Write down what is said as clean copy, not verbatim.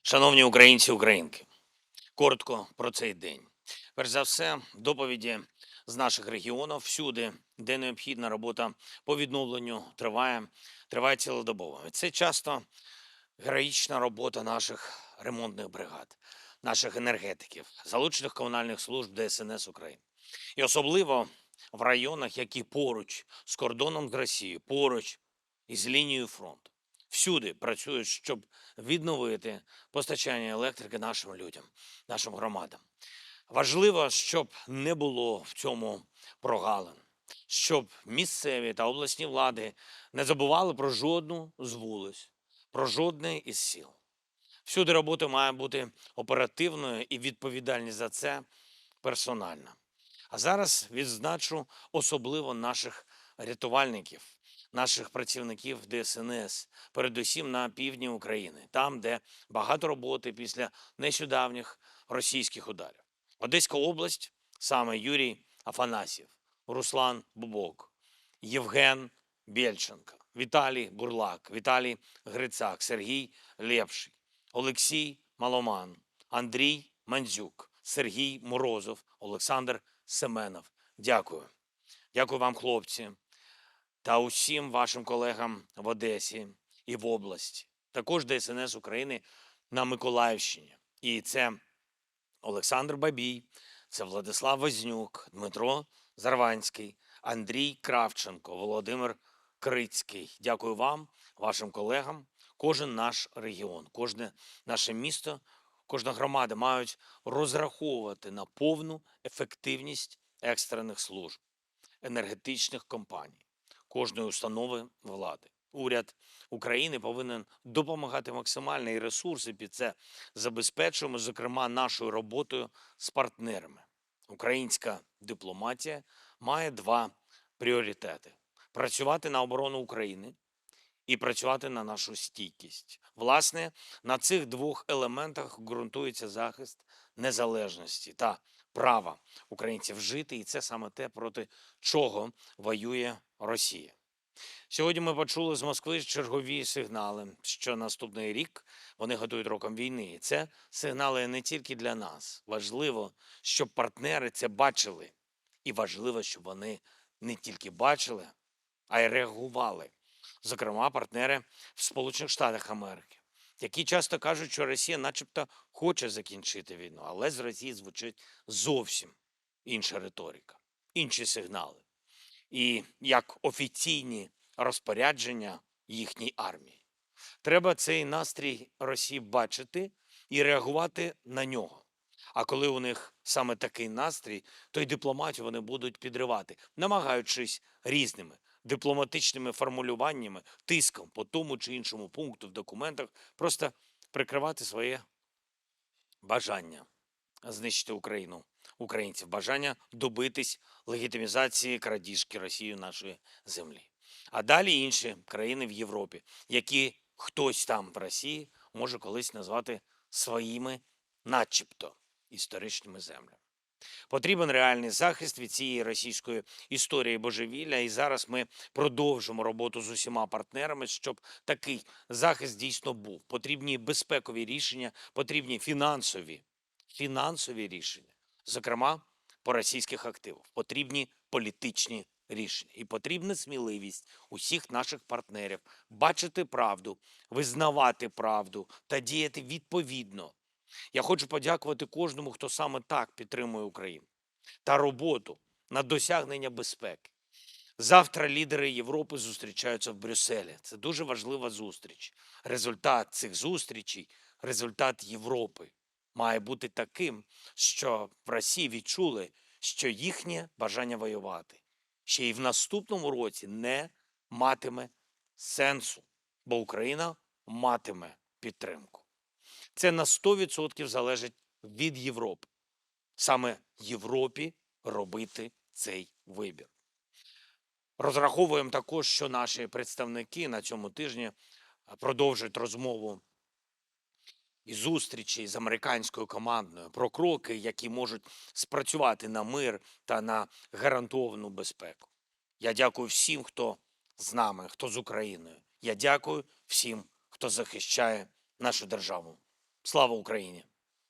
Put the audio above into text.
Шановні українці, українки, коротко про цей день. Перш за все, доповіді з наших регіонів всюди, де необхідна робота по відновленню триває цілодобово. Це часто героїчна робота наших ремонтних бригад, наших енергетиків, залучених комунальних служб ДСНС України. І особливо в районах, які поруч з кордоном з Росією, поруч із лінією фронту. Всюди працюють, щоб відновити постачання електрики нашим людям, нашим громадам. Важливо, щоб не було в цьому прогалин, щоб місцеві та обласні влади не забували про жодну з вулиць, про жодне із сіл. Всюди робота має бути оперативною і відповідальність за це персональна. А зараз відзначу особливо наших рятувальників, наших працівників ДСНС, передусім на півдні України, там, де багато роботи після нещодавніх російських ударів. Одеська область, саме Юрій Афанасьєв, Руслан Бубок, Євген Бєльченко, Віталій Бурлак, Віталій Грицак, Сергій Лєпший, Олексій Маломан, Андрій Мандзюк, Сергій Морозов, Олександр Семенов. Дякую. Дякую вам, хлопці, та усім вашим колегам в Одесі і в області. Також ДСНС України на Миколаївщині. І це Олександр Бабій, це Владислав Вознюк, Дмитро Зарванський, Андрій Кравченко, Володимир Крицький. Дякую вам, вашим колегам. Кожен наш регіон, кожне наше місто, кожна громада мають розраховувати на повну ефективність екстрених служб, енергетичних компаній, кожної установи влади. Уряд України повинен допомагати максимально, і ресурси під це забезпечуємо, зокрема, нашою роботою з партнерами. Українська дипломатія має два пріоритети: працювати на оборону України і працювати на нашу стійкість. Власне, на цих двох елементах ґрунтується захист незалежності та права українців жити, і це саме те, проти чого воює Росія. Сьогодні ми почули з Москви чергові сигнали, що наступний рік вони готують роком війни. І це сигнали не тільки для нас. Важливо, щоб партнери це бачили. І важливо, щоб вони не тільки бачили, а й реагували. Зокрема, партнери в Сполучених Штатах Америки, які часто кажуть, що Росія начебто хоче закінчити війну, але з Росії звучить зовсім інша риторика, інші сигнали. І як офіційні розпорядження їхній армії. Треба цей настрій Росії бачити і реагувати на нього. А коли у них саме такий настрій, то й дипломатію вони будуть підривати, намагаючись різними дипломатичними формулюваннями, тиском по тому чи іншому пункту в документах, просто прикривати своє бажання знищити Україну, українців, бажання добитись легітимізації крадіжки Росією нашої землі. А далі інші країни в Європі, які хтось там в Росії може колись назвати своїми, начебто, історичними землями. Потрібен реальний захист від цієї російської історії божевілля, і зараз ми продовжимо роботу з усіма партнерами, щоб такий захист дійсно був. Потрібні безпекові рішення, потрібні фінансові рішення, зокрема по російських активах, потрібні політичні рішення. І потрібна сміливість усіх наших партнерів бачити правду, визнавати правду та діяти відповідно. Я хочу подякувати кожному, хто саме так підтримує Україну та роботу на досягнення безпеки. Завтра лідери Європи зустрічаються в Брюсселі. Це дуже важлива зустріч. Результат цих зустрічей, результат Європи має бути таким, що в Росії відчули, що їхнє бажання воювати ще й в наступному році не матиме сенсу, бо Україна матиме підтримку. Це на 100% залежить від Європи. Саме Європі робити цей вибір. Розраховуємо також, що наші представники на цьому тижні продовжать розмову і зустрічі з американською командою про кроки, які можуть спрацювати на мир та на гарантовану безпеку. Я дякую всім, хто з нами, хто з Україною. Я дякую всім, хто захищає нашу державу. Слава Україні!